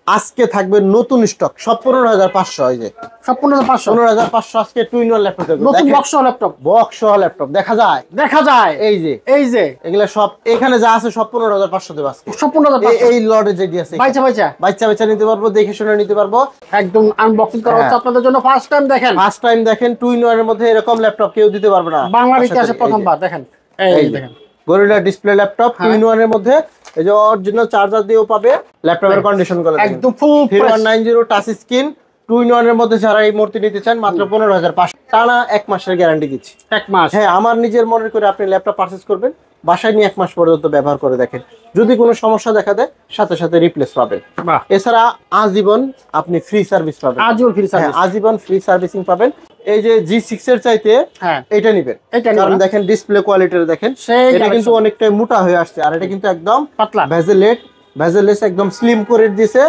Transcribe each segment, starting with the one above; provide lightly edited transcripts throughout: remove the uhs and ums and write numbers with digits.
আজকে থাকবে নতুন স্টক সব 15,500। এই যে সব 15,500 15,500 আজকে টু ইন ওয়ান ল্যাপটপ দেখো, নতুন বক্স ল্যাপটপ দেখা যায় এই যে এগুলা সব এখানে যা আছে সব 15,500 দেব আজকে, সব 15,500 এই লটে যেটি আছে বাচ্চা নিতে পারবো, দেখে শুনে নিতে পারবো। একদম আনবক্সিং করা হচ্ছে আপনাদের জন্য। ফার্স্ট টাইম দেখেন টু ইন ওয়ান এর মধ্যে এরকম ল্যাপটপ কেউ দিতে পারবে না বাংলাদেশে আসে প্রথমবার। দেখেন এই দেখেন gorilla display laptop two in one এর মধ্যে, এই যে অরিজিনাল চার্জার দিয়েও পাবে, ল্যাপটপের কন্ডিশন করে একদম full 3190 touch screen two in one এর মধ্যে যারা এই মূর্তি নিতে চান মাত্র 15,500 টানা 1 মাসের গ্যারান্টি দিচ্ছি। 1 মাস? হ্যাঁ, আমার নিজের মনে করে আপনি ল্যাপটপ পারচেজ করবেন, বাসায় নিয়ে 1 মাস পর্যন্ত ব্যবহার করে দেখেন, যদি কোনো সমস্যা দেখা দেয় সাথে সাথে রিপ্লেস পাবেন। এছাড়া আজীবন আপনি ফ্রি সার্ভিস পাবেন, আজীবন ফ্রি সার্ভিসিং পাবেন। এই যে G6 এর চাইতে এটা নিবেন, কারণ দেখেন ডিসপ্লে কোয়ালিটিটা দেখেন, এটা কিন্তু অনেকটাই মোটা হয়ে আসছে, আর এটা কিন্তু একদম পাতলা বেজেলেস একদম স্লিম করে দিয়েছে,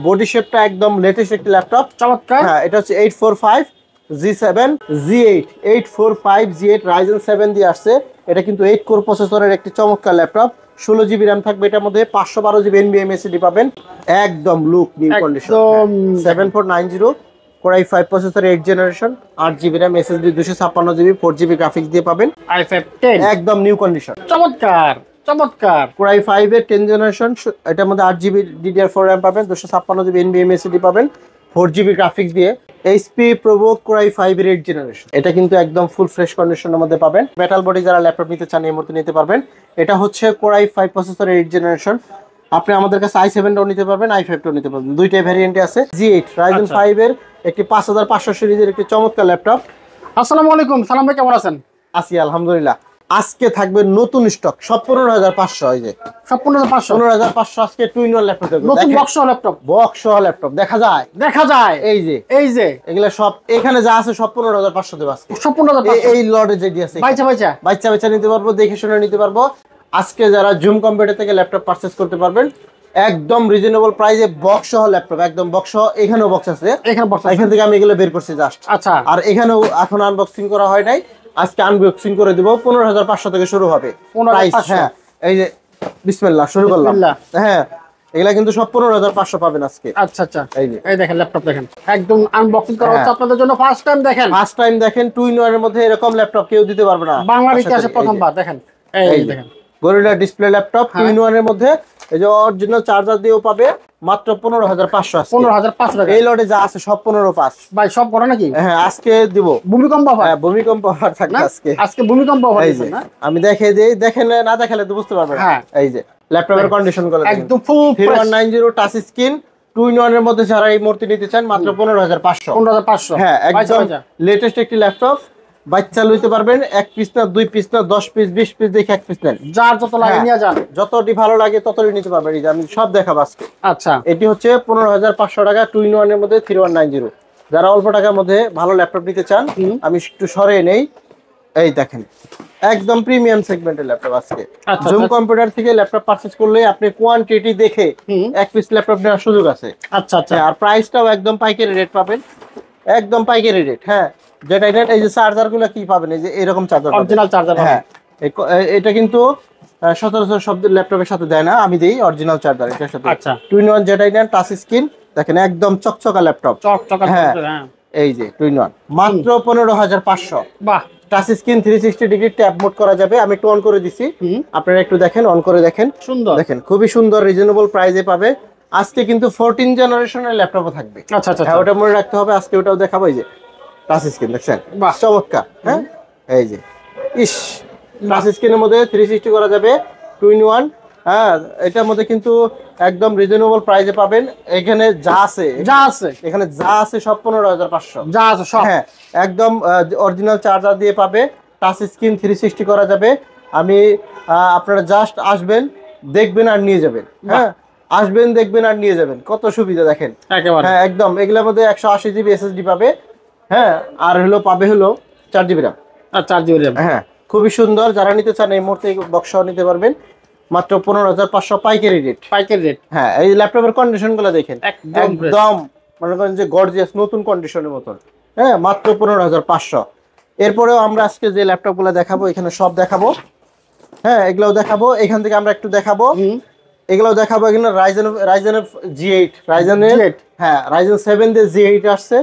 বডি শেপটা একদম লেটেস্ট একটি ল্যাপটপ, চমৎকার। হ্যাঁ, এটা হচ্ছে 845 G7 G8 845 G8 Ryzen 7 দিয়ে আসছে। এটা কিন্তু 8 কোর প্রসেসরের একটি চমৎকার ল্যাপটপ, 16 জিবি র্যাম থাকবে এটার মধ্যে, 512 জিবি NVMe SSD পাবেন, একদম look new condition. 7490 Core i5 processor 8 generation, 8 GB RAM, SSD 256 GB, 4 GB graphics দিয়ে পাবেন, i5 10 একদম নিউ কন্ডিশন, চমৎকার। Core i5 এর 10 জেনারেশন, এটার মধ্যে 8 জিবি DDR4 র্যাম পাবেন, 256 জিবি NVMe SSD পাবেন, 4 জিবি গ্রাফিক্স দিয়ে। HP Provo Core i5 এর 8 জেনারেশন, এটা কিন্তু একদম ফুল ফ্রেশ কন্ডিশনের মধ্যে পাবেন। মেটাল বডি যারা ল্যাপটপ নিতে চান এই মুহূর্তে নিতে পারবেন। এটা হচ্ছে Core i5 প্রসেসরের 8 জেনারেশন, আপনি আমাদের কাছে i7 টাও নিতে পারবেন, i5 টাও নিতে পারবেন, দুইটাই ভ্যারিয়েন্টে আছে। G8 Ryzen 5 এর একটি 5500 সিরিজের একটি চমৎকার ল্যাপটপ। আসসালামু আলাইকুম, সালাম ভাই, কেমন আছেন? আছি আলহামদুলিল্লাহ। আজকে থাকবে নতুন স্টক সব 15,500। এই যে সব 15,500 আজকে টু ইন ওয়ান ল্যাপটপ দেখো, নতুন বক্স ল্যাপটপ দেখা যায় এই যে এগুলা সব এখানে যা আছে সব 15,500 দেব আজকে, সব 15,500 এই লটে যেটি আছে বাচ্চা নিতে পারবো, দেখে শুনে নিতে পারবো। আজকে যারা জুম কম্পিউটার থেকে ল্যাপটপ পারচেজ করতে পারবেন একদম রিজনেবল প্রাইসে, বক্স সহ ল্যাপটপ, একদম বক্স সহ। এখানেও বক্স আছে, এখান থেকে আমি এগুলো বের করছি জাস্ট। আচ্ছা, আর এখানেও এখন আনবক্সিং করা হয় নাই, আজকে আনবক্সিং করে দিব। 15,500 থেকে শুরু হবে প্রাইস। হ্যাঁ, এই যে বিসমিল্লাহ শুরু করলাম। হ্যাঁ, এগুলা কিন্তু সব 15,500 পাবেন আজকে। আচ্ছা, এই দেখেন ল্যাপটপ, দেখেন একদম আনবক্সিং করা হচ্ছে আপনাদের জন্য। ফার্স্ট টাইম দেখেন টু ইন ওয়ান এর মধ্যে এরকম ল্যাপটপ কেউ দিতে পারবে না বাংলাদেশে আসে প্রথমবার। দেখেন এই দেখেন gorilla display laptop two in one এর মধ্যে, এই যে অরিজিনাল চার্জার দিয়েও পাবে মাত্র 15,500 আছে। 15,500 টাকা এই লটে যা আছে সব 15,500 ভাই, সব বড় নাকি? হ্যাঁ, আজকে দিব ভূমিকম্প অফার থাকবে আজকে ভূমিকম্প অফার দিবেন না? আমি দেখিয়ে দেই, দেখেন না দেখালে তো বুঝতে পারবেন। এই যে ল্যাপটপের কন্ডিশন গুলো একদম full 3190 touch screen two in one এর মধ্যে যারা এই মূর্তি নিতে চান মাত্র 15,500। হ্যাঁ, একদম লেটেস্ট একটি ল্যাপটপ, বাচ্চা লইতে পারবেন, 1 পিস না 2 পিস না 10 পিস 20 পিস দেখে 1 পিস নেন, যার যত লাগে নিয়ে যান, যতটি ভালো লাগে ততই নিতে পারবেন। এই যে আমি সব দেখাবো আজকে। আচ্ছা, এটি হচ্ছে 15,500 টাকা টু ইন ওয়ান এর মধ্যে 3190। যারা অল্প টাকার মধ্যে ভালো ল্যাপটপ নিতে চান আমি একটু সরে নেই, এই দেখেন একদম প্রিমিয়াম সেগমেন্টের ল্যাপটপ আজকে। জুম কম্পিউটার থেকে ল্যাপটপ পারচেজ করলে আপনি কোয়ান্টিটি দেখে 1 পিস ল্যাপটপ নেওয়ার সুযোগ আছে। আচ্ছা, আর প্রাইসটাও একদম পাইকারি রেট পাবেন, একদম পাইকারি রেট। হ্যাঁ, যেটা এই যে চার্জার গুলো কি পাবেন, এই যে এরকম চার্জার, অরিজিনাল চার্জার। হ্যাঁ, এটা কিন্তু সচরাচর সব ল্যাপটপের সাথে দেয় না, আমি দেই অরিজিনাল চার্জার এটার সাথে। আচ্ছা, টু ইন ওয়ান যেটা নেন টাচ স্ক্রিন, দেখেন একদম চকচকা ল্যাপটপ, হ্যাঁ এই যে টু ইন ওয়ান মাত্র 15,500। বাহ, touch screen 360 degree tab mode করা যাবে, আমি একটু অন করে দিছি, আপনারা একটু দেখেন, অন করে দেখেন, সুন্দর দেখেন, খুবই সুন্দর রিজনেবল প্রাইসে পাবে। আজকে কিন্তু 14 জেনারেশনের ল্যাপটপও থাকবে। আচ্ছা, ওটা মনে রাখতে হবে, আজকে ওটাও দেখাবো। এই যে টাচ স্ক্রিন দেখছেন, চমৎকার। হ্যাঁ, এই যে টাচ স্ক্রিনের মধ্যে 360 করা যাবে টু ইন ওয়ান। হ্যাঁ, এটার মধ্যে কিন্তু একদম রিজনেবল প্রাইসে পাবেন। এখানে যা আছে এখানে যা আছে সব 15,500 যা আছে সব। হ্যাঁ, একদম অরিজিনাল চার্জার দিয়ে পাবে, টাচ স্ক্রিন 360 করা যাবে। আমি আপনারা জাস্ট আসবেন, দেখবেন আর নিয়ে যাবেন। হ্যাঁ, আসবেন, দেখবেন আর নিয়ে যাবেন, কত সুবিধা দেখেন। হ্যাঁ, একদম এগুলোর মধ্যে 180 জিবি SSD পাবে। হ্যাঁ, আর পাবে 4 জিবি র্যাম। 4 GB RAM. হ্যাঁ, খুবই সুন্দর। যারা নিতে চান এই মুহূর্তে বক্স নিতে পারবেন মাত্র 15,500 পাইকারি রেট। হ্যাঁ, এই ল্যাপটপের কন্ডিশন গুলো দেখেন, একদম মনে করেন যে গর্জিয়াস নতুন কন্ডিশনের মতন। হ্যাঁ, মাত্র 15,500। এরপরেও আমরা আজকে যে ল্যাপটপ গুলো দেখাবো, এখানে সব দেখাবো। হ্যাঁ, এগুলোও দেখাবো, এখান থেকে আমরা একটু দেখাবো। এগুলো দেখাবো এখানে রাইজেন G8 রাইজেনের হ্যাঁ রাইজেন 7 দিয়ে G8 আসছে,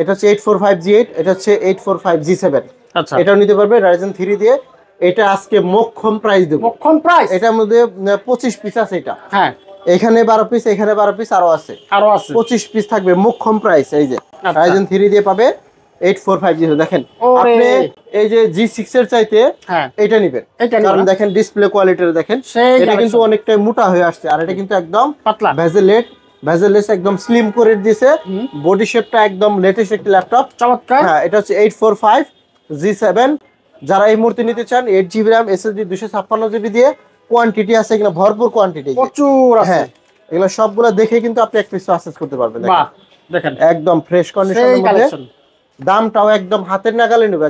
এটা হচ্ছে 845 G8, এটা হচ্ছে 845 G7। আচ্ছা, এটাও নিতে পারবে রাইজেন 3 দিয়ে। এটা আজকে মোক্ষম প্রাইস দেব, মোক্ষম প্রাইস। এটার মধ্যে 25 পিস আছে, এটা হ্যাঁ এখানে 12 পিস, এখানে 12 পিস, আরো আছে 25 পিস থাকবে মোক্ষম প্রাইস। এই যে রাইজেন 3 দিয়ে পাবে 8450। দেখেন আপনি এই যে G6 এর চাইতে এটা নেবেন, কারণ দেখেন ডিসপ্লে কোয়ালিটির দেখেন এটা কিন্তু অনেকটাই মোটা হয়ে আসছে, আর এটা কিন্তু একদম পাতলা ভেজেলেস একদম স্লিম করে দিয়েছে, বডি শেপটা একদম লেটেস্ট একটা ল্যাপটপ, চমৎকার। হ্যাঁ এটা হচ্ছে 845 G7। যারা এই মুহূর্তে নিতে চান 8GB RAM SSD 256GB দিয়ে, কোয়ান্টিটি আছে এখানে ভরপুর কোয়ান্টিটি, প্রচুর আছে। হ্যাঁ এগুলো সবগুলো দেখে কিন্তু আপনি এক পিস অ্যাক্সেস করতে পারবেন। দেখেন একদম ফ্রেশ কন্ডিশনের মধ্যে, দামটাও একদম হাতের নাগালে নেবে,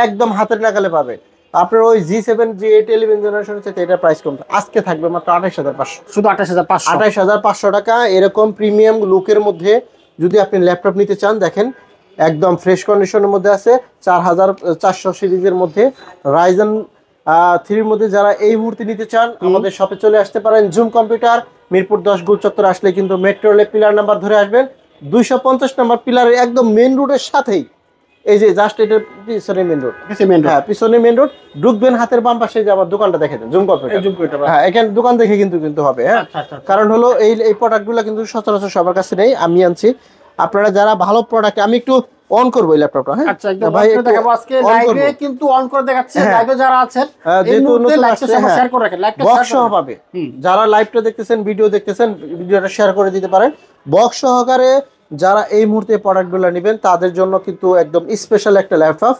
একদম হাতের নাগালে পাবে। আপনার ওই G7 G8 11 জেনারেশনের চাইতে এটা প্রাইস কম, আজকে থাকবে মাত্র 28500, শুধু 28500 টাকা। এরকম প্রিমিয়াম লুকের মধ্যে যদি আপনি ল্যাপটপ নিতে চান, দেখেন একদম ফ্রেশ কন্ডিশনের মধ্যে আছে, 4400 সিরিজের মধ্যে রাইজেন 3 মধ্যে। যারা এই মুহূর্তে নিতে চান আমাদের শপে চলে আসতে পারেন, জুম কম্পিউটার, মিরপুর 10 গোল চত্বর আসলে কিন্তু মেট্রো রেল পিলার নাম্বার ধরে আসবেন, 250 নম্বর পিলারের একদম মেইন রোডের সাথেই, এই যে জাস্ট এটার পিছনে মেইন রোড, হ্যাঁ পিছনে মেইন রোড, ঢুকবেন হাতের বাম পাশে যে আমার দোকানটা দেখে দেন, জুম কম্পিউটার। হ্যাঁ এখানে দোকান দেখে কিন্তু হবে। হ্যাঁ কারণ হলো এই প্রোডাক্টগুলো কিন্তু সচরাচর সবার কাছে নেই, আমি আনছি। আপনারা যারা ভালো প্রোডাক্ট, আমি একটু অন করব এই ল্যাপটপটা। হ্যাঁ আচ্ছা একদম ভাই দেখাবো আজকে লাইভে, কিন্তু অন করে দেখাচ্ছি। লাইভে যারা আছেন এই মুহূর্তে লাইভটা শেয়ার করে রাখেন, লাইভটা বক্স সহ পাবে। যারা লাইভটা দেখতেছেন, ভিডিও দেখতেছেন, ভিডিওটা শেয়ার করে দিতে পারেন। বক্স সহকারে যারা এই মুহূর্তে প্রোডাক্টগুলো নেবেন তাদের জন্য কিন্তু একদম স্পেশাল একটা ল্যাপটপ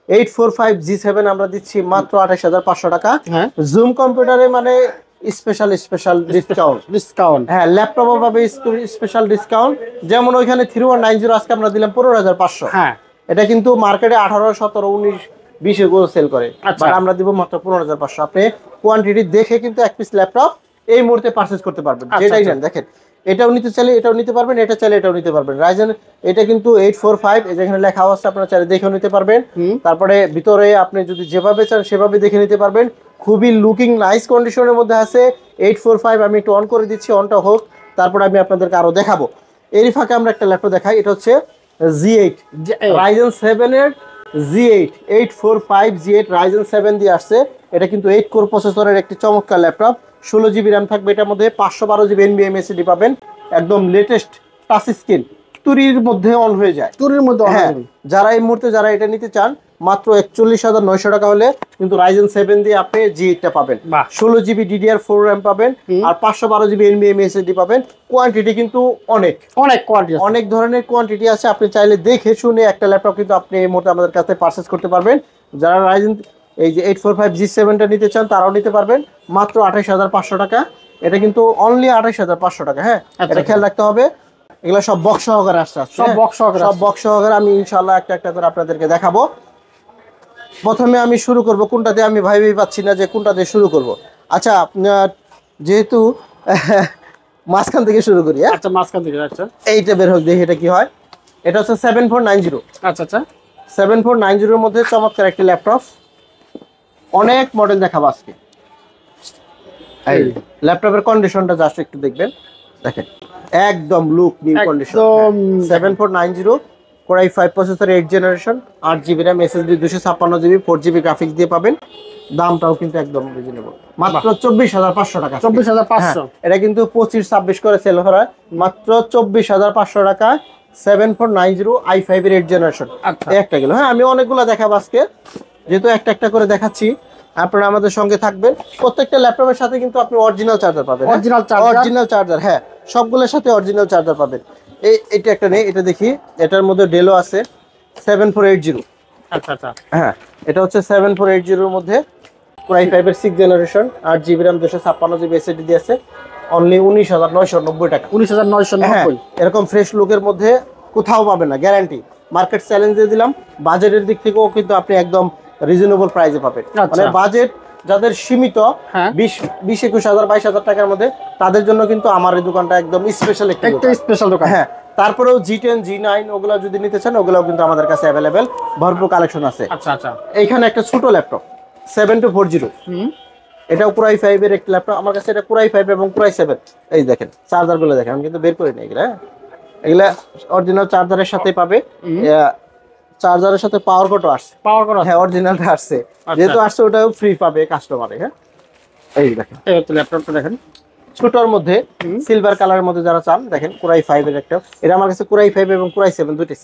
845 G7 আমরা দিচ্ছি মাত্র 28500 টাকা। জুম কম্পিউটারে মানে স্পেশাল ডিসকাউন্ট। হ্যাঁ ল্যাপটপও পাবে স্পেশাল ডিসকাউন্ট, যেমন ওইখানে 3190 আজকে আমরা দিলাম 15500। হ্যাঁ এটা কিন্তু মার্কেটে 18 17 19 20 এগুলো সেল করে, বাট আমরা দিব মাত্র 15500। আপনি কোয়ান্টিটি দেখে কিন্তু এক পিস ল্যাপটপ এই মুহূর্তে পারচেজ করতে পারবেন, যেটাই নেন। দেখেন এটাও নিতে চাইলে এটাও নিতে পারবেন, এটা চাইলে এটাও নিতে পারবেন। রাইজেন এটা কিন্তু 845, এই যেখানে লেখা আছে আপনারা চাইলে দেখেও নিতে পারবেন। তারপরে ভিতরে আপনি যদি যেভাবে চান সেভাবে দেখে নিতে পারবেন, খুবই লুকিং নাইস কন্ডিশনের মধ্যে আছে 845। আমি একটু অন করে দিচ্ছি, অনটা হোক, তারপর আমি আপনাদেরকে আরো দেখাবো। এরই ফাঁকে আমরা একটা ল্যাপটপ দেখাই, এটা হচ্ছে G8 রাইজেন 7 এর G8 845 G8 রাইজেন 7 দিয়ে আসছে। এটা কিন্তু 8 কোর প্রসেসরের একটি চমৎকার ল্যাপটপ, 16GB RAM থাকবে এটার মধ্যে, 512GB NVMe SSD পাবেন, একদম লেটেস্ট টাচ স্ক্রিন, তুরির মধ্যে অন হয়ে যায়, তুরির মধ্যে। হ্যাঁ যারা এই মুহূর্তে যারা এটা নিতে চান মাত্র 41900 টাকা হলে কিন্তু রাইজেন 7 দিয়ে আপনি G8টা পাবেন, 16GB DDR4 RAM পাবেন, আর 512GB NVMe SSD পাবেন। কোয়ান্টিটি কিন্তু অনেক ধরনের কোয়ান্টিটি আছে, আপনি চাইলে দেখে শুনে একটা ল্যাপটপ কিন্তু আপনি এই মুহূর্তে আমাদের কাছে পারচেজ করতে পারবেন। যারা রাইজেন এই যে 845 G7টা নিতে চান তারাও নিতে পারবেন মাত্র 28500 টাকা। এটা কিন্তু অনলি 28500 টাকা। হ্যাঁ এটা খেয়াল রাখতে হবে, এগুলো সব বক্স সহকারে আসছে, সব বক্স সহকারে। আমি ইনশাআল্লাহ একটা একটা করে আপনাদেরকে দেখাবো। প্রথমে আমি শুরু করব কোনটাতে, আমি ভাই পাচ্ছি না যে কোনটা দিয়ে শুরু করব। আচ্ছা যেহেতু মাঝখান থেকে শুরু করি। আচ্ছা মাঝখান থেকে, আচ্ছা এইটা বের হোক দেখি এটা কি হয়। এটা হচ্ছে 7490। আচ্ছা 7490 এর মধ্যে চমৎকার একটি ল্যাপটপ, অনেক মডেল দেখাবো আজকে। এই ল্যাপটপের কন্ডিশনটা জাস্ট একটু দেখবেন, দেখেন একদম look new condition. 7490 Core i5 processor 8 generation, 8GB RAM SSD 256GB 4GB graphics দিয়ে পাবেন। দামটাও কিন্তু একদম রিজনেবল, মাত্র 24500 টাকা। 24500 এটা কিন্তু 25-26 করে সেল হয়, মাত্র 24500 টাকা। 7490 i5 এর 8 জেনারেশন। একটা গেল। হ্যাঁ আমি অনেকগুলো দেখাবো আজকে, যেহেতু একটা একটা করে দেখাচ্ছি, আপনারা আমাদের সঙ্গে থাকবেন। প্রত্যেকটা ল্যাপটপের সাথে কিন্তু আপনি অরিজিনাল চার্জার পাবেন, অরিজিনাল চার্জার। হ্যাঁ সবগুলোর সাথে অরিজিনাল চার্জার পাবেন। এটা একটা নেই, এটা দেখি, এটার মধ্যে ডেলও আছে 7480। আচ্ছা হ্যাঁ এটা হচ্ছে 7480 এর মধ্যে Core i5 এর 6 generation, 8GB RAM 256GB SSD দিয়ে আছে, অনলি 19990 টাকা। 19990। এরকম ফ্রেশ লুকের মধ্যে কোথাও পাবেন না, গ্যারান্টি। মার্কেট চ্যালেঞ্জ দিয়ে দিলাম, বাজেটের দিক থেকেও কিন্তু আপনি একদম রিজনেবল প্রাইসে পাবেন। মানে বাজেট যাদের সীমিত 20-21,000 22,000 টাকার মধ্যে, তাদের জন্য কিন্তু আমার এই দোকানটা একদম স্পেশাল একটা স্পেশাল দোকান। হ্যাঁ তারপরেও G10 G9 ওগুলো যদি নিতে চান ওগুলোও কিন্তু আমাদের কাছে অ্যাভেলেবেল, ভরপুর কালেকশন আছে। আচ্ছা এইখানে একটা ছোট ল্যাপটপ 7240 এটাও Core i5 এর একটা ল্যাপটপ। আমার কাছে এটা Core i5 এবং Core i7। এই দেখেন চার্জার গুলো দেখেন, আমি কিন্তু বের করে নিই এগুলা। এগুলা অরিজিনাল চার্জারের সাথে পাবে, চার্জারের সাথে পাওয়ার কোডও আসছে। পাওয়ার কোড হ্যাঁ অরিজিনালটা আসছে, যেহেতু আসছে ওটাও ফ্রি পাবে কাস্টমারে। হ্যাঁ এই দেখেন এই হচ্ছে ল্যাপটপটা দেখেন, ছোটর মধ্যে সিলভার কালারের মধ্যে যারা চান দেখেন Core i5 এর একটা। এটা আমার কাছে Core i5 এবং Core i7 দুটোই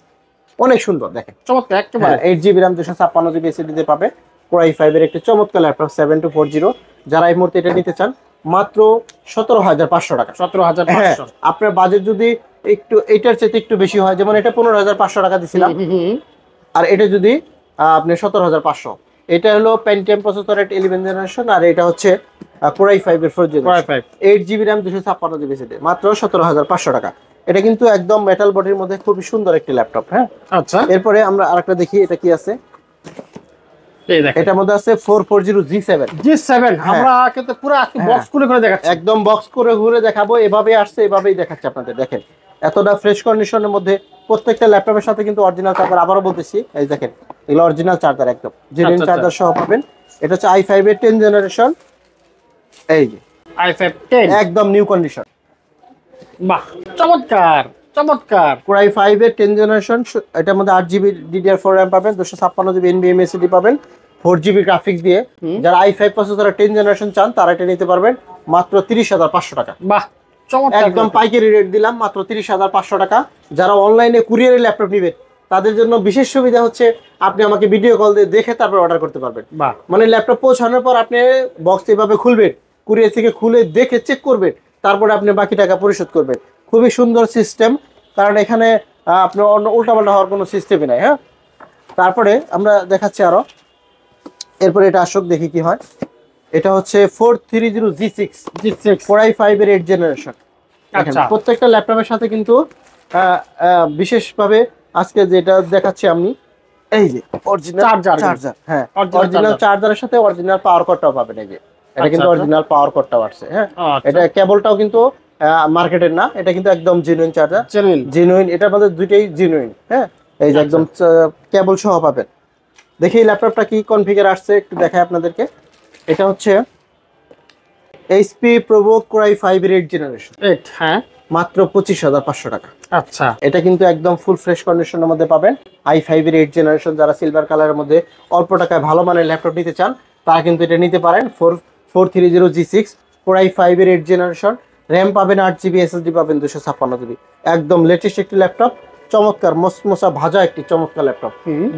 অনেক সুন্দর দেখেন, চমৎকার একেবারে। 8GB RAM 256GB SSD তে পাবে Core i5 এর একটা চমৎকার ল্যাপটপ 7240। যারা এই মুহূর্তে এটা নিতে চান মাত্র 17500 টাকা। 17500। আপনার বাজেট যদি একটু এটার চেয়ে একটু বেশি হয়, যেমন এটা 15500 টাকা দিছিলাম, আর এটা যদি আপনি 17500, এটা হলো Pentium প্রসেসরের 11 জেনারেশন, আর এটা হচ্ছে Core i5 এর 4 generation 8GB RAM 256GB SSD, মাত্র 17500 টাকা। এটা কিন্তু একদম মেটাল বডির মধ্যে খুবই সুন্দর একটি ল্যাপটপ। হ্যাঁ আচ্ছা, এরপরে আমরা আরেকটা দেখি এটা কি আছে। এই দেখেন এটার মধ্যে আছে 440G7। আমরা কিন্তু পুরো বক্স করে দেখাচ্ছি, একদম বক্স করে ঘুরে দেখাবো। এভাবে আসছে, এভাবেই দেখাচ্ছি আপনাদের। দেখেন এতটা ফ্রেশ কন্ডিশনের মধ্যে প্রত্যেকটা ল্যাপটপের সাথে কিন্তু অরিজিনাল চার্জার, আবারও বলতেছি এই দেখেন এগুলো অরিজিনাল চার্জার, একদম জেনুইন চার্জার সহ পাবেন। এটা হচ্ছে i5 এর 10 জেনারেশন, এই যে i5 10 একদম নিউ কন্ডিশন। বাহ চমৎকার চমৎকার। Core i5 এর 10 জেনারেশন, এটার মধ্যে 8GB DDR4 RAM পাবেন, 256GB NVMe SSD পাবেন, 4GB গ্রাফিক্স দিয়ে। যারা i5 প্রসেসরের 10 জেনারেশন চান তারা এটা নিতে পারবেন মাত্র 30500 টাকা। বাহ চমৎকার, একদম পাইকারি রেট দিলাম মাত্র 30500 টাকা। যারা অনলাইনে কুরিয়ারে ল্যাপটপ নেবেন তাদের জন্য বিশেষ সুবিধা হচ্ছে আপনি আমাকে ভিডিও কল দিয়ে দেখে তারপর অর্ডার করতে পারবেন। মানে ল্যাপটপ পৌঁছানোর পর আপনি বক্স এভাবে খুলবেন, কুরিয়ার থেকে খুলে দেখে চেক করবেন, তারপরে আপনি বাকি টাকা পরিশোধ করবেন। খুবই সুন্দর সিস্টেম, কারণ এখানে আপনার উল্টাপাল্টা হওয়ার কোনো সিস্টেমই নাই। হ্যাঁ তারপরে আমরা দেখাচ্ছি আরো, এরপরে এটা আসুক দেখি কি হয়। এটা হচ্ছে 430G6 Core i5 এর 8 জেনারেশন। প্রত্যেকটা ল্যাপটপের সাথে কিন্তু বিশেষভাবে আজকে যেটা দেখাচ্ছি আমি, এই যে অরিজিনাল চার্জার। হ্যাঁ অরিজিনাল চার্জারের সাথে অরিজিনাল পাওয়ার কর্ডটাও পাবেন। এই যে এটা কিন্তু অরিজিনাল পাওয়ার কর্ডটাও আসছে। হ্যাঁ এটা কেবলটাও কিন্তু মার্কেটের না, এটা কিন্তু একদম জেনুইন চার্জার, জেনুইন। এটার মধ্যে দুইটাই জেনুইন। হ্যাঁ এই যে একদম কেবল সহ পাবেন। দেখি ল্যাপটপটা কি কনফিগার আসছে একটু দেখাই আপনাদেরকে। এটা হচ্ছে HP ProBook Core i5 এর 8 জেনারেশন। হ্যাঁ মাত্র 25500 টাকা। আচ্ছা এটা কিন্তু একদম ফুল ফ্রেশ কন্ডিশনের মধ্যে পাবেন i5 এর 8 জেনারেশন। যারা সিলভার কালারের মধ্যে অল্প টাকায় ভালো মানের ল্যাপটপ নিতে চান তারা কিন্তু এটা নিতে পারেন। 430G6 Core i5 এর 8 জেনারেশন, RAM পাবেন 8GB, SSD পাবেন 256GB। একদম লেটেস্ট একটি ল্যাপটপ, চমৎকার মসমসা ভাজা একটি চমৎকার ল্যাপটপ।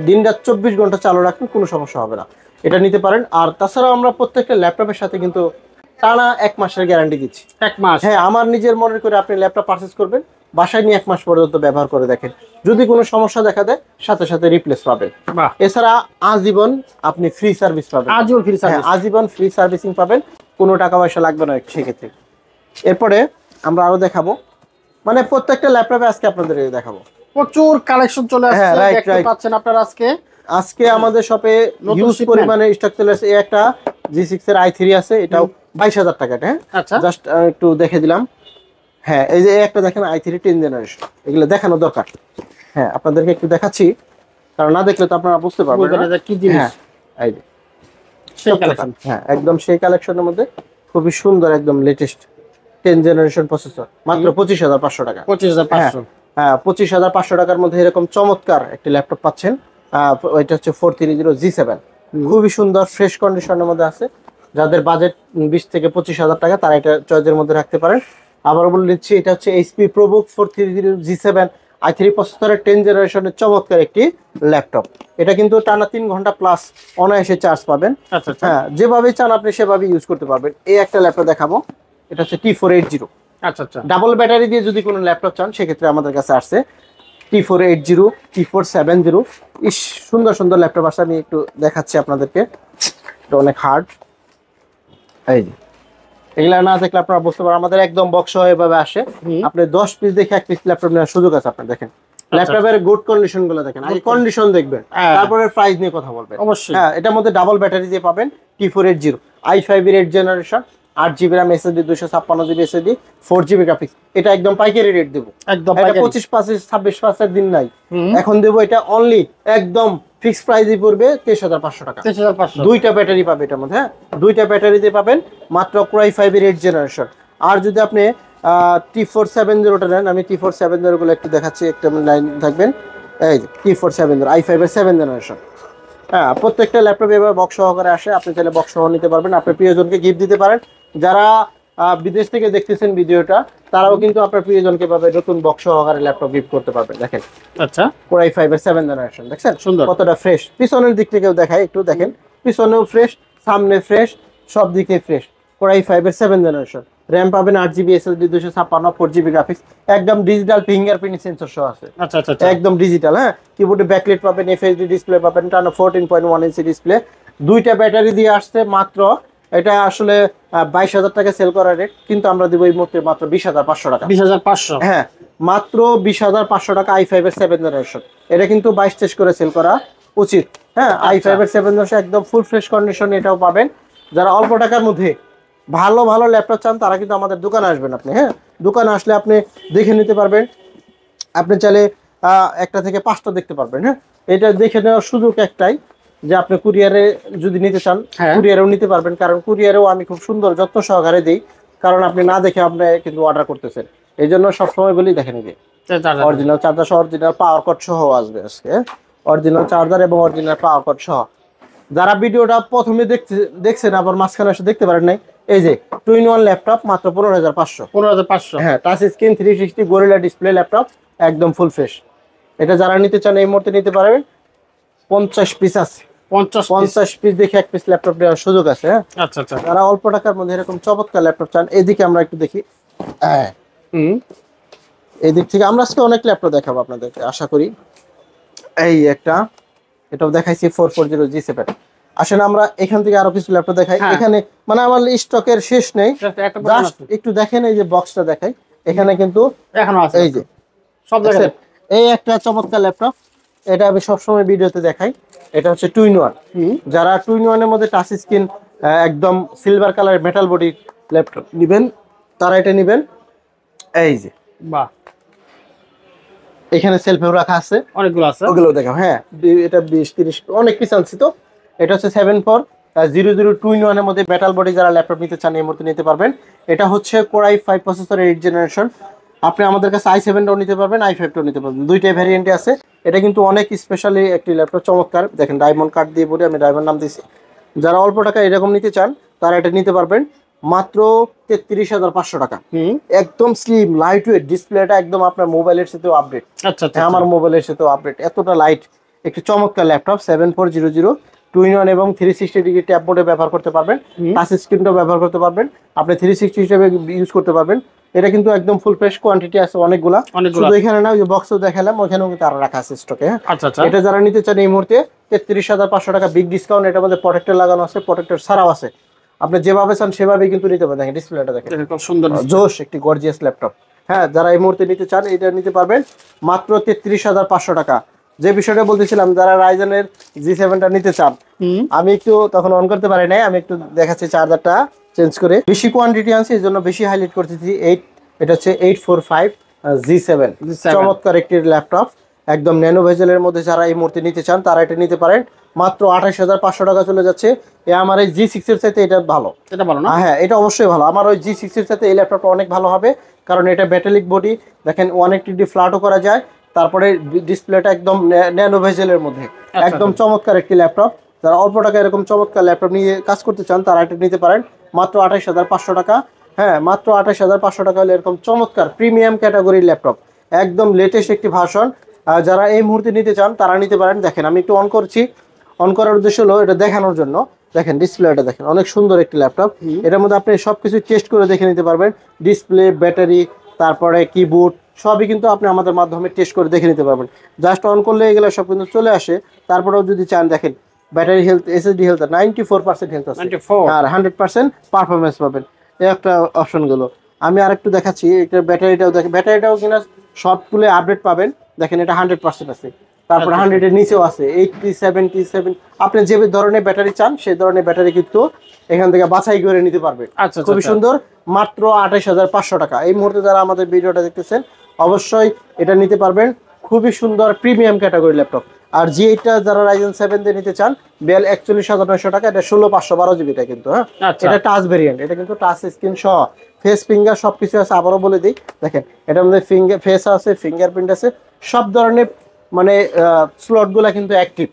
দিনরাত 24 ঘন্টা চালু রাখেন, কোনো সমস্যা হবে না, এটা নিতে পারেন। আর তাছাড়াও আমরা প্রত্যেকটা ল্যাপটপের সাথে কিন্তু টানা 1 মাসের গ্যারান্টি দিচ্ছি। 1 মাস? হ্যাঁ, আমার নিজের মনে করে আপনি ল্যাপটপ পারচেজ করবেন, বাসায় নিয়ে 1 মাস পর্যন্ত ব্যবহার করে দেখেন, যদি কোনো সমস্যা দেখা দেয় সাথে সাথে রিপ্লেস পাবেন। এছাড়া আজীবন আপনি ফ্রি সার্ভিস পাবেন। আজীবন ফ্রি সার্ভিস? আজীবন ফ্রি সার্ভিসিং পাবেন, কোনো টাকা পয়সা লাগবে না সেক্ষেত্রে। এরপরে আমরা আরো দেখাবো, মানে প্রত্যেকটা ল্যাপটপে আজকে আপনাদের দেখাবো। প্রচুর কালেকশন চলে আসছে, দেখতে পাচ্ছেন আপনারা। আজকে আমাদের শপে হিউজ পরিমাণে স্টক চলে আসছে। এই একটা G6 এর i3 আছে, এটাও 22000 টাকা। হ্যাঁ আচ্ছা, জাস্ট একটু দেখে দিলাম। হ্যাঁ এই যে একটা দেখেন i3 10 জেনারেশন, এগুলো দেখানো দরকার। হ্যাঁ আপনাদেরকে একটু দেখাচ্ছি, কারণ না দেখলে তো আপনারা বুঝতে পারবেন না কি জিনিস। হ্যাঁ এই যে সেই কালেকশন, হ্যাঁ একদম সেই কালেকশনের মধ্যে খুবই সুন্দর, একদম লেটেস্ট 10 জেনারেশন প্রসেসর, মাত্র 25500 টাকা। 25500? হ্যাঁ 25500 টাকার মধ্যে এরকম চমৎকার একটি ল্যাপটপ পাচ্ছেন। ওইটা হচ্ছে 430G7, খুবই সুন্দর ফ্রেশ কন্ডিশনের মধ্যে আছে। যাদের বাজেট 20 থেকে 25000 টাকা তারা এটা চয়েসের মধ্যে রাখতে পারেন। আবার বলে দিচ্ছি, এটা হচ্ছে HP ProBook 430G7 i3 প্রসেসরের 10 জেনারেশনের চমৎকার একটি ল্যাপটপ। এটা কিন্তু টানা 3 ঘন্টা প্লাস অনায়াসে চার্জ পাবেন। আচ্ছা হ্যাঁ, যেভাবে চান আপনি সেভাবে ইউজ করতে পারবেন। এই একটা ল্যাপটপ দেখাবো, এটা হচ্ছে T480। আচ্ছা আচ্ছা, ডাবল ব্যাটারি দিয়ে যদি কোনো ল্যাপটপ চান সেক্ষেত্রে আমাদের কাছে আসছে T480, T470। ইস সুন্দর সুন্দর ল্যাপটপ আসছে, আমি একটু দেখাচ্ছি আপনাদেরকে। এটা অনেক হার্ড, এই যে এগুলা না দেখলে আপনারা বুঝতে পারেন। আমাদের একদম বক্স এভাবে আসে, আপনি 10 পিস দেখে 1 পিস ল্যাপটপ নেওয়ার সুযোগ আছে আপনার। দেখেন ল্যাপটপের গুড কন্ডিশন গুলো দেখেন, আগে কন্ডিশন দেখবেন, তারপরে প্রাইস নিয়ে কথা বলবেন অবশ্যই। হ্যাঁ এটার মধ্যে ডাবল ব্যাটারি দিয়ে পাবেন T480, i5 এর 8 generation, 8GB RAM SSD, 256GB SSD, 4GB graphics. এটা একদম পাইকারি রেট দেবো, একদম 25 26 26 দিন নাই, এখন দেবো এটা অনলি একদম ফিক্স প্রাইসই পড়বে 23,500 টাকা। 23,500, দুইটা ব্যাটারি পাবে এটার মধ্যে। হ্যাঁ, দুইটা ব্যাটারিতে পাবেন মাত্র Core i5 এর 8 জেনারেশন। আর যদি আপনি T470টা নেন, আমি T470 গুলো একটু দেখাচ্ছি, একটা লাইন থাকবেন। এই যে T470 i5 এর 7 জেনারেশন। হ্যাঁ, প্রত্যেকটা ল্যাপটপ এভাবে বক্স সহকারে আসে, আপনি চাইলে বক্স সহ নিতে পারবেন, আপনার প্রিয়জনকে গিফট দিতে পারেন। যারা বিদেশ থেকে দেখতেছেন ভিডিওটা, তারাও কিন্তু আপনার প্রিয়জনকে পাবে নতুন বক্স সহকারে ল্যাপটপ গিফট করতে পারবেন। দেখেন, আচ্ছা, Core i5 এর 7 জেনারেশন, দেখছেন সুন্দর, কতটা ফ্রেশ। পিছনের দিক থেকেও দেখাই একটু, দেখেন পিছনেও ফ্রেশ, সামনে ফ্রেশ, সব দিকে ফ্রেশ। Core i5 এর 7 জেনারেশন। র‍্যাম পাবেন 8GB, SSD 256, 4GB গ্রাফিক্স, একদম ডিজিটাল ফিঙ্গারপ্রিন্ট সেন্সর সহ আছে। আচ্ছা আচ্ছা আচ্ছা, একদম ডিজিটাল। হ্যাঁ, কিবোর্ডে ব্যাকলাইট পাবেন, এফএইচডি ডিসপ্লে পাবেন, টানা 14.1 ইঞ্চি ডিসপ্লে। দুইটা ব্যাটারি দিয়ে আসছে মাত্র, এটা আসলে 22,000 টাকা সেল করার রেট, কিন্তু আমরা দিব এই মুহূর্তে মাত্র 20,500 টাকা। 20,500, হ্যাঁ, মাত্র 20,500 টাকা i5 এর 7 জেনারেশন। এটা কিন্তু 22-23 করে সেল করা উচিত। হ্যাঁ, i5 এর 7 জেনারেশন একদম ফুল ফ্রেশ কন্ডিশন, এটাও পাবেন। যারা অল্প টাকার মধ্যে ভালো ভালো ল্যাপটপ চান, তারা কিন্তু আমাদের দোকানে আসবেন আপনি। হ্যাঁ, দোকানে আসলে আপনি দেখে নিতে পারবেন, আপনি চাইলে একটা থেকে 5টা দেখতে পারবেন। হ্যাঁ, এটা দেখে নেওয়ার সুযোগ একটাই, যে আপনি কুরিয়ারে যদি নিতে চান, কুরিয়ারেও নিতে পারবেন, কারণ কুরিয়ারেও আমি খুব সুন্দর যত্ন সহকারে দিই, কারণ আপনি না দেখে আপনি কিন্তু অর্ডার করতেছেন। এই জন্য সবসময় বলি দেখে নিবে। অরিজিনাল চার্জার সহ, অরিজিনাল পাওয়ার কট সহ আসবে আজকে। অরিজিনাল চার্জার এবং অরিজিনাল পাওয়ার কট সহ। যারা ভিডিওটা প্রথমে দেখছেন আবার মাঝখানে এসে দেখতে পারেন নাই, এই যে 2-in-1 ল্যাপটপ মাত্র 15,500। 15,500, হ্যাঁ, touch screen 360 gorilla display laptop, একদম ফুল ফ্রেশ। এটা যারা নিতে চান এই মুহূর্তে নিতে পারবেন। 50 পিস আছে, 50 পিস দেখে এক পিস ল্যাপটপ নেওয়ার সুযোগ আছে। হ্যাঁ, আচ্ছা আচ্ছা, যারা অল্প টাকার মধ্যে এরকম চমৎকার ল্যাপটপ চান, এদিকে আমরা একটু দেখি। হ্যাঁ, এদিক থেকে আমরা আজকে অনেক ল্যাপটপ দেখাবো আপনাদেরকে আশা করি। এই একটা, এটাও দেখাইছি 440 G7। আসেন আমরা এখান থেকে আরো কিছু ল্যাপটপ দেখাই। এখানে মানে আমার স্টকের শেষ নেই, জাস্ট একটু দেখেন। এই যে বক্সটা দেখাই, এখানে কিন্তু এখনো আছে, এই যে সব দেখেন। এই একটা চমৎকার ল্যাপটপ, এটা আমি সবসময় ভিডিওতে দেখাই। এটা হচ্ছে 2-in-1। যারা 2-in-1 এর মধ্যে টাচ স্ক্রিন, একদম silver colour metal body laptop নেবেন, তারা এটা নেবেন। এই যে বাহ, এখানে সেলফেও রাখা আছে, অনেকগুলো আছে, ওগুলো দেখাও। হ্যাঁ, এটা 20-30 অনেক পিস আনছি তো। এটা হচ্ছে 7400 2-in-1 এর মধ্যে মেটাল বডি, যারা ল্যাপটপ নিতে চান এই মুহূর্তে নিতে পারবেন। এটা হচ্ছে Core i5 প্রসেসর 8 জেনারেশন। আপনি আমাদের কাছে i7টাও নিতে পারবেন, i5টাও নিতে পারবেন, দুইটাই ভ্যারিয়েন্টে আছে। এটা কিন্তু অনেক স্পেশালি একটি ল্যাপটপ, চমৎকার। দেখেন ডায়মন্ড কাট দিয়ে বলি, আমি ডায়মন্ড নাম দিয়েছি। যারা অল্প টাকা এরকম নিতে চান, তারা এটা নিতে পারবেন মাত্র 33,500 টাকা। একদম স্লিম লাইট ওয়েট, ডিসপ্লেটা একদম আপনার মোবাইলের সাথেও আপডেট। আচ্ছা আচ্ছা, আমার মোবাইলের সাথেও আপডেট, এতটা লাইট একটি চমৎকার ল্যাপটপ। 7400 2-in-1 এবং 360 ডিগ্রি ট্যাব মোডে ব্যবহার করতে পারবেন, টাচ স্ক্রিনটাও ব্যবহার করতে পারবেন, আপনি 360 হিসেবে ইউজ করতে পারবেন। এটা কিন্তু একদম ফুল ফ্রেশ, কোয়ান্টিটি আছে অনেকগুলা, শুধু এখানে না, ওই যে বক্সও দেখালাম, ওখানেও কিন্তু আরো রাখা আছে স্টকে। আচ্ছা আচ্ছা, এটা যারা নিতে চান এই মুহূর্তে 33,500 টাকা বিগ ডিসকাউন্ট। এটার মধ্যে প্রোটেক্টর লাগানো আছে, প্রোটেক্টর ছাড়াও আছে, আপনি যেভাবে চান সেভাবেই কিন্তু নিতে পারবেন। দেখেন ডিসপ্লেটা দেখেন, খুব সুন্দর জোশ, একটি গর্জিয়াস ল্যাপটপ। হ্যাঁ, যারা এই মুহূর্তে নিতে চান এটা নিতে পারবেন মাত্র 33,500 টাকা। যে বিষয়টা বলতেছিলাম, যারা রাইজেনের G7টা নিতে চান, আমি একটু তখন অন করতে পারি নাই, আমি একটু দেখাচ্ছি চার্জারটা চেঞ্জ করে। বেশি কোয়ান্টিটি আনছি, এই জন্য বেশি হাইলাইট করতেছি। এটা হচ্ছে 845 G7, চমৎকার একটি ল্যাপটপ, একদম ন্যানো ভেজেলের মধ্যে। যারা এই মুহূর্তে নিতে চান, তারা এটা নিতে পারেন মাত্র 28,500 টাকা চলে যাচ্ছে। আমার এই G6 এর চাইতে এটা ভালো, এটা ভালো না? হ্যাঁ, এটা অবশ্যই ভালো। আমার ওই G6 এর চাইতে এই ল্যাপটপটা অনেক ভালো হবে, কারণ এটা মেটালিক বডি, দেখেন 180 ফ্ল্যাটও করা যায়, তারপরে ডিসপ্লেটা একদম ন্যানো ভেজেলের মধ্যে, একদম চমৎকার একটি ল্যাপটপ। যারা অল্প টাকা এরকম চমৎকার ল্যাপটপ নিয়ে কাজ করতে চান, তারা এটা নিতে পারেন মাত্র 28,500 টাকা। হ্যাঁ, মাত্র 28,500 টাকা হলে এরকম চমৎকার প্রিমিয়াম ক্যাটাগরির ল্যাপটপ, একদম লেটেস্ট একটি ভার্সন। যারা এই মুহূর্তে নিতে চান, তারা নিতে পারেন। দেখেন আমি একটু অন করছি, অন করার উদ্দেশ্য হলো এটা দেখানোর জন্য। দেখেন ডিসপ্লেটা দেখেন, অনেক সুন্দর একটি ল্যাপটপ। এটার মধ্যে আপনি সবকিছু টেস্ট করে দেখে নিতে পারবেন, ডিসপ্লে, ব্যাটারি, তারপরে কিবোর্ড, সবই কিন্তু আপনি আমাদের মাধ্যমে টেস্ট করে দেখে নিতে পারবেন। জাস্ট অন করলে এগুলো সব কিন্তু চলে আসে। তারপরেও যদি চান, দেখেন battery health, SSD health 94% health আছে, আর 100% পারফরমেন্স পাবেন। এই একটা অপশন গেল। আমি আরেকটু দেখাচ্ছি, এটা ব্যাটারিটাও দেখেন, ব্যাটারিটাও কিনা সবগুলো আপডেট পাবেন। দেখেন এটা 100% আছে, তারপরে 100 এর নিচেও আছে, 80, 77। আপনি যে ধরনের ব্যাটারি চান, সেই ধরনের ব্যাটারি কিন্তু এখান থেকে বাছাই করে নিতে পারবেন। খুবই সুন্দর, মাত্র 28,500 টাকা। এই মুহূর্তে যারা আমাদের ভিডিওটা দেখতেছেন, অবশ্যই এটা নিতে পারবেন। খুবই সুন্দর প্রিমিয়াম ক্যাটাগরি ল্যাপটপ। আর G8টা যারা Ryzen 7 দিয়ে নিতে চান 41,900 টাকা, এটা 16,512 জিবিটা কিন্তু। হ্যাঁ, এটা টাচ ভেরিয়েন্ট, এটা কিন্তু টাচ স্ক্রিন সহ ফেস ফিঙ্গার সবকিছু আছে। আবারও বলে দিই, দেখেন এটার মধ্যে ফিঙ্গার ফেস আছে, ফিঙ্গারপ্রিন্ট আছে, সব ধরনের মানে স্লটগুলো কিন্তু অ্যাক্টিভ।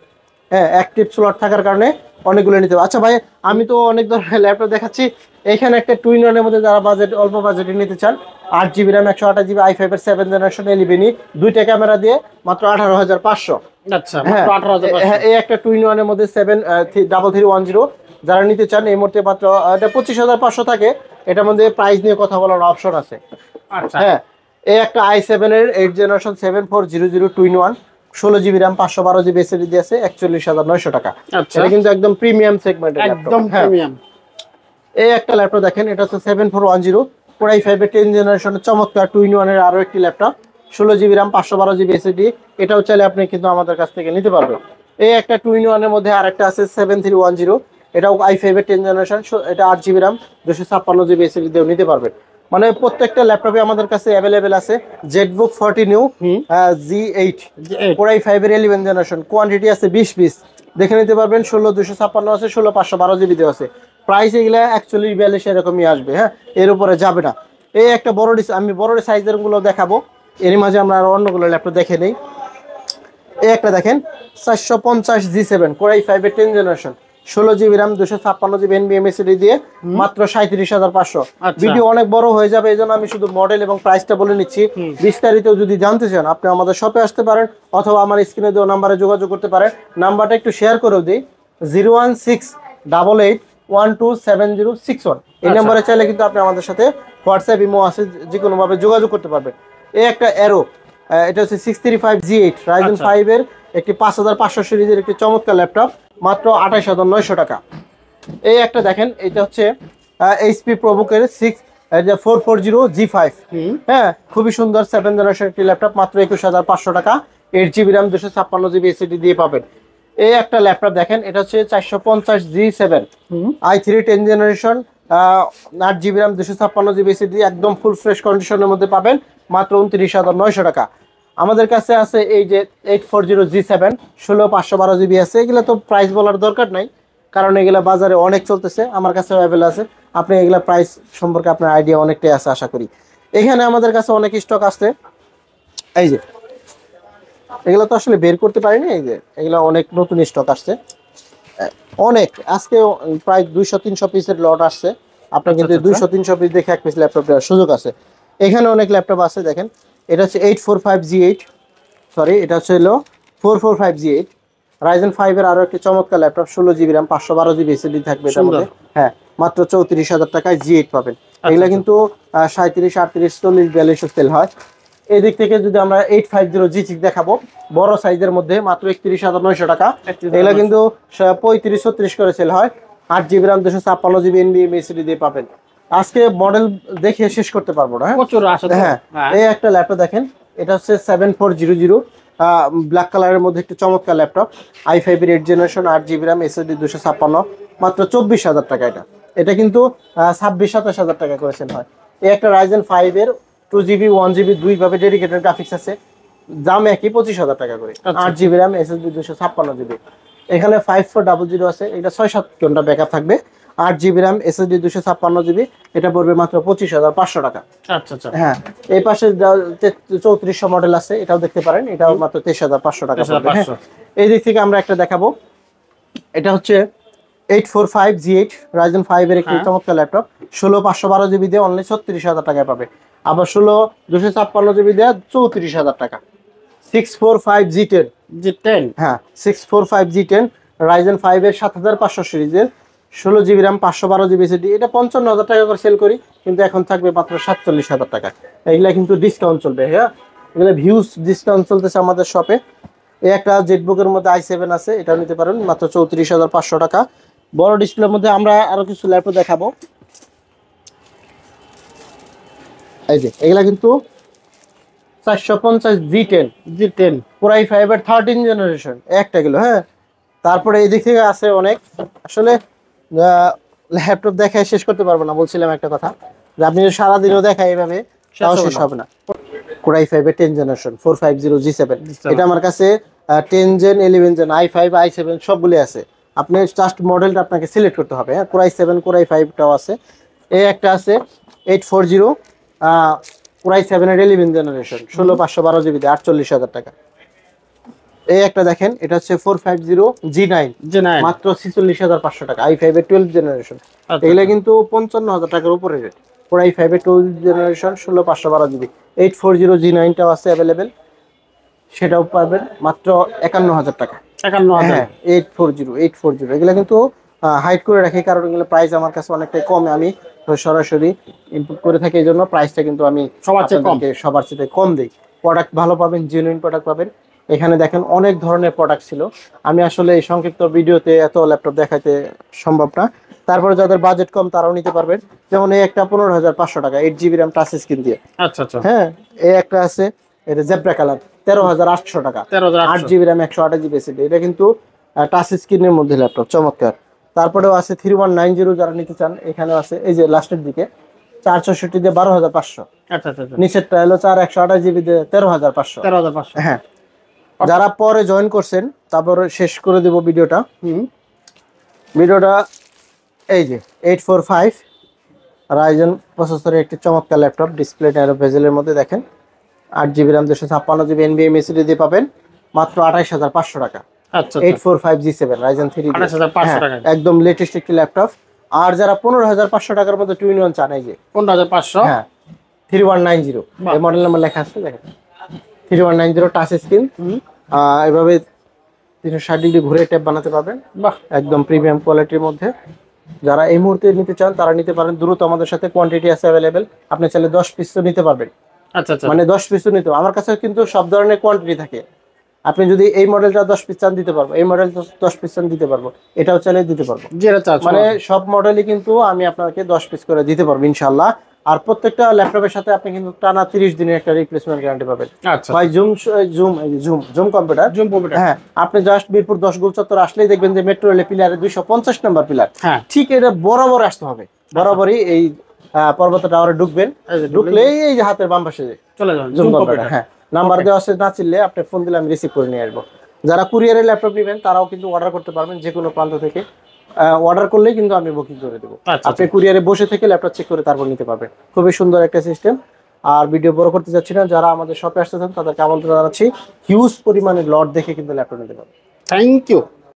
হ্যাঁ, অ্যাক্টিভ স্লট থাকার কারণে অনেকগুলো নিতে হবে। আচ্ছা ভাই, আমি তো অনেক ধরনের ল্যাপটপ দেখাচ্ছি, এখানে একটা টুইন ওয়ানের মধ্যে যারা বাজেট অল্প বাজেটে নিতে চান 8GB RAM 128GB i5 এর 7th জেনারেশন 11E, দুইটা ক্যামেরা দিয়ে মাত্র 18,500। আচ্ছা, মাত্র 18,500। হ্যাঁ, এই একটা টুইন ওয়ানের মধ্যে 73310 যারা নিতে চান এই মুহূর্তে মাত্র এটা 25,500 থাকে। এটার মধ্যে প্রাইস নিয়ে কথা বলার অপশন আছে। আচ্ছা, হ্যাঁ, এই একটা i7 এর 8th generation 7400 twin one 16GB RAM 512GB SSD দিয়ে আছে 41,900 টাকা। এটা কিন্তু একদম প্রিমিয়াম সেগমেন্টের ল্যাপটপ, একদম প্রিমিয়াম। এই একটা ল্যাপটপ দেখেন, এটা হচ্ছে 7410 Core i5 এর 10th জেনারেশনের চমৎকার টুইন ওয়ানের আরো একটি laptop 16GB RAM 512GB SSD। এটাও চাইলে আপনি কিন্তু আমাদের কাছ থেকে নিতে পারবেন। এই একটা টুইন ওয়ানের মধ্যে আরেকটা আছে 7310, এটাও i5 এর 10th জেনারেশন, এটা 8GB RAM 256GB SSD দিয়েও নিতে পারবেন। মানে প্রত্যেকটা ল্যাপটপে আমাদের কাছে অ্যাভেলেবেল আছে। ZBook 40 new G8 Core i5 এর 11th জেনারেশন, কোয়ান্টিটি আছে 20 পিস, দেখে নিতে পারবেন। 16256 আছে, 16,512GB দেওয়া আছে। প্রাইস এগুলা 41-42 এরকমই আসবে। হ্যাঁ, এর উপরে যাবে না। এই একটা বড় আমি বড় সাইজের গুলো দেখাবো, এর মাঝে আমরা আরো অন্যগুলো ল্যাপটপ দেখে নেই। এই একটা দেখেন 450 G7 Core i5 এর 10th generation, 16GB RAM 256GB NVMe SSD দিয়ে মাত্র 37,500। ভিডিও অনেক বড় হয়ে যাবে, এজন্য আমি শুধু মডেল এবং প্রাইসটা বলে নিচ্ছি। বিস্তারিত যদি জানতে চান আপনি আমাদের শপে আসতে পারেন, অথবা আমার স্ক্রিনে দেওয়া নাম্বারে যোগাযোগ করতে পারেন। নাম্বারটা একটু শেয়ার করেও দিই, 01688127061। এই নাম্বারে চাইলে কিন্তু আপনি আমাদের সাথে হোয়াটসঅ্যাপ, ইমো আছে, যে কোনো ভাবে যোগাযোগ করতে পারবেন। এই একটা অ্যারো, এটা হচ্ছে 635 G8 Ryzen 5 এর একটি 5500 সিরিজের একটি চমৎকার ল্যাপটপ, মাত্র 28,900 টাকা। এই একটা দেখেন, এটা হচ্ছে HP ProBook এর 440 G5। হ্যাঁ, খুবই সুন্দর 7th জেনারেশন একটি ল্যাপটপ, মাত্র 21,500 টাকা। 8GB RAM 256GB SSD দিয়ে পাবেন। এই একটা ল্যাপটপ দেখেন, এটা হচ্ছে 450 G7 i3 10th generation, 8GB RAM 256GB SSD, একদম ফুল ফ্রেশ কন্ডিশনের মধ্যে পাবেন, মাত্র 29,900 টাকা। আমাদের কাছে আছে এই যে 840 G7 16,512GB আছে। এগুলা তো প্রাইস বলার দরকার নাই, কারণ এগুলা বাজারে অনেক চলতেছে, আমার কাছে অ্যাভেলেবল আছে। আপনি এগুলা প্রাইস সম্পর্কে আপনার আইডিয়া অনেকটাই আছে আশা করি। এখানে আমাদের কাছে অনেক স্টক আছে, এই যে এগুলা তো আসলে বের করতে পারিনি, এই যে এগুলা অনেক নতুন স্টক আসছে অনেক। আজকে প্রায় 200-300 পিসের লট আসছে। আপনার কিন্তু 200-300 পিস দেখে এক পিস ল্যাপটপ দেওয়ার সুযোগ আছে। এখানে অনেক ল্যাপটপ আছে, দেখেন এটা হচ্ছে 845 G8, সরি এটা হচ্ছে হলো 445 G8 Ryzen 5 এর আরো একটি চমৎকার laptop, 16GB RAM 512GB SSD থাকবে এটার মধ্যে। হ্যাঁ, মাত্র 34,000 টাকায় G8 পাবেন। এগুলা কিন্তু 37, 38, 40, 42 সেল হয়। এই দিক থেকে যদি আমরা 850 G6 দেখাবো, বড় সাইজের মধ্যে, মাত্র 31,900 টাকা। এগুলা কিন্তু 35-36 করে সেল হয়। 8GB RAM 256GB NVMe SSD দিয়ে পাবেন। আজকে মডেল দেখে শেষ করতে পারবো না। হ্যাঁ, এই একটা ল্যাপটপ দেখেন, এটা হচ্ছে 7400 ব্ল্যাক কালারের মধ্যে একটি চমৎকার ল্যাপটপ, i5 এর 8th generation, 8GB RAM SSD 256, মাত্র 24,000 টাকা। এটা কিন্তু 26-27,000 টাকা করে সেল হয়। এই একটা Ryzen 5 এর 2GB 1GB দুইভাবে ডেডিকেটেড গ্রাফিক্স আছে, দাম একই 25,000 টাকা করে। 8GB RAM SSD 256GB। এখানে 5400 আছে, এটা 6-7 ঘন্টা ব্যাকআপ থাকবে। 8GB RAM SSD 256GB, এটা পড়বে মাত্র 25,500 টাকা। আচ্ছা আচ্ছা। হ্যাঁ, এই পাশে 3400 মডেল আছে, এটাও দেখতে পারেন, এটাও মাত্র 23,500 টাকা পড়বে। হ্যাঁ, এই দিক থেকে আমরা একটা দেখাবো, এটা হচ্ছে 845 G8 Ryzen 5 এর একটি চমৎকার ল্যাপটপ, 16,512GB দিয়ে অনলি 36,000 টাকায় পাবে। আবার 16,256GB দিয়ে 34,000 টাকা। 645 G10, হ্যাঁ 645 G10 Ryzen 5 এর 7500 সিরিজের, 16GB RAM 512GB SSD, এটা 55,000 টাকা করে সেল করি, কিন্তু এখন থাকবে মাত্র 47,000 টাকা। এগুলা কিন্তু ডিসকাউন্ট চলবে। হ্যাঁ, এগুলা ভিউজ ডিসকাউন্ট চলতেছে আমাদের শপে। এই একটা জেটবুকের মধ্যে i7 আছে, এটা নিতে পারেন মাত্র 34,500 টাকা। বড় ডিসপ্লের মধ্যে আমরা আরো কিছু ল্যাপটপ দেখাবো, এই যে এগুলা কিন্তু 450 G10 Core i5 এর 13th জেনারেশন, একটা গেল। হ্যাঁ, তারপরে এই দিক থেকে আছে অনেক। আসলে ল্যাপটপ দেখায় শেষ করতে পারবো না, বলছিলাম একটা কথা, যে আপনি যদি সারাদিনও দেখায় এইভাবে তাও শেষ হবে না। Core i5 এর 10th জেনারেশন 450 G7, এটা আমার কাছে 10 জেন 11 জেন i5 i7 সবগুলি আছে। আপনি জাস্ট মডেলটা আপনাকে সিলেক্ট করতে হবে। হ্যাঁ, কোর i7 কোর i5 টাও আছে। এই একটা আছে 840 কোর i7 এর 11 জেনারেশন 16512 জিবি 48000 টাকা। এই একটা দেখেন, এটা হচ্ছে 450 G9 মাত্র 46500 টাকা। i5 এর 12 জেনারেশন। এগুলা কিন্তু 55000 টাকার উপরে রেট। কোর i5 এর 12 জেনারেশন 16512 জিবি 840 G9 টাও আছে अवेलेबल, সেটাও পাবেন মাত্র 51000 টাকা। 51000, হ্যাঁ 840 এগুলা কিন্তু হাইড করে রাখি, কারণ এগুলো প্রাইস আমার কাছে অনেকটাই কম। আমি সরাসরি ইনপুট করে থাকি, এই জন্য প্রাইসটা কিন্তু আমি সবার চেয়ে কম দিই। প্রোডাক্ট ভালো পাবেন, জেনুইন প্রোডাক্ট পাবেন। এখানে দেখেন অনেক ধরনের প্রোডাক্ট ছিল, আমি আসলে এই সংক্ষিপ্ত ভিডিওতে এত ল্যাপটপ দেখাতে সম্ভব না। তারপরে যাদের বাজেট কম তারাও নিতে পারবেন। যেমন এই একটা 15500 টাকা 8GB RAM টাচ স্ক্রিন দিয়ে। আচ্ছা আচ্ছা, হ্যাঁ এই একটা আছে, এটা জেব্রা কালার 13800 টাকা 8GB RAM 128GB SSD। এটা কিন্তু টাচ স্ক্রিনের মধ্যে ল্যাপটপ, চমৎকার। তারপরেও আছে 3190 যারা নিতে চান, এখানেও আছে এই যে লাস্টের দিকে 464 দিয়ে 12500। আচ্ছা আচ্ছা, নিচেরটা হলো 4128GB দিয়ে 13500। হ্যাঁ, যারা পরে জয়েন করছেন তারপরে শেষ করে দেব ভিডিওটা। ভিডিওটা এই যে 845 রাইজেন প্রসেসরের একটি চমৎকার ল্যাপটপ, ডিসপ্লে ন্যারো বেজেলের মধ্যে দেখেন, 8GB RAM 256GB NVMe SSD দিয়ে পাবেন মাত্র 28500 টাকা। আচ্ছা, 845 G7 রাইজেন 3 28500 টাকা, একদম লেটেস্ট একটি ল্যাপটপ। আর যারা 15500 টাকার মধ্যে 2 in 1 চান, এই যে 15500, হ্যাঁ 3190 এই মডেল নাম্বার লেখা আছে দেখেন, 3190 টাচ স্ক্রিন, এভাবে 360 ডিগ্রি ঘুরে ট্যাব বানাতে পারবেন। বাহ, একদম প্রিমিয়াম কোয়ালিটির মধ্যে। যারা এই মুহূর্তে নিতে চান তারা নিতে পারেন, দ্রুত আমাদের সাথে কোয়ান্টিটি আছে अवेलेबल। আপনি চাইলে 10 পিস নিতে পারবেন। আচ্ছা আচ্ছা, মানে 10 পিস নিতে, আমার কাছে কিন্তু সব ধরনের কোয়ান্টিটি থাকে। আপনি যদি এই মডেলটা 10 পিস চান দিতে পারবো, এই মডেলটা 10 পিস চান দিতে পারবো, এটাও চাইলে দিতে পারবো। মানে সব মডেলই কিন্তু আমি আপনাকে 10 পিস করে দিতে পারবো ইনশাআল্লাহ। আর প্রত্যেকটা ল্যাপটপের সাথে আপনি কিন্তু টানা 30 দিনের একটা রিপ্লেসমেন্ট গ্যারান্টি পাবেন। আচ্ছা ভাই, জুম কম্পিউটার, হ্যাঁ আপনি জাস্ট মিরপুর 10 গোল চত্বর আসলেই দেখবেন যে মেট্রো রেল পিলারে 250 নাম্বার পিলার, ঠিক এটা বরাবর আসতে হবে। বরাবরই এই পর্বত টাওয়ারে ঢুকবেন, ঢুকলেই এই যে হাতের বাম পাশে চলে যাবেন জুম কম্পিউটার। হ্যাঁ, নাম্বার দেওয়া আছে, না চিনলে আপনি ফোন দিলে আমি রিসিভ করে নিয়ে আসবো। যারা কুরিয়ারে ল্যাপটপ নেবেন তারাও কিন্তু অর্ডার করতে পারবেন, যে কোনো প্রান্ত থেকে অর্ডার করলেই কিন্তু আমি বুকিং করে দেবো। আপনি কুরিয়ারে বসে থেকে ল্যাপটপ চেক করে তারপর নিতে পারবেন। খুবই সুন্দর একটা সিস্টেম। আর ভিডিও বড় করতে যাচ্ছি না, যারা আমাদের শপে আসতে চান তাদেরকে আমন্ত্রণ জানাচ্ছি। হিউজ পরিমাণে লট দেখে কিন্তু ল্যাপটপ নিতে পারবেন। Thank you.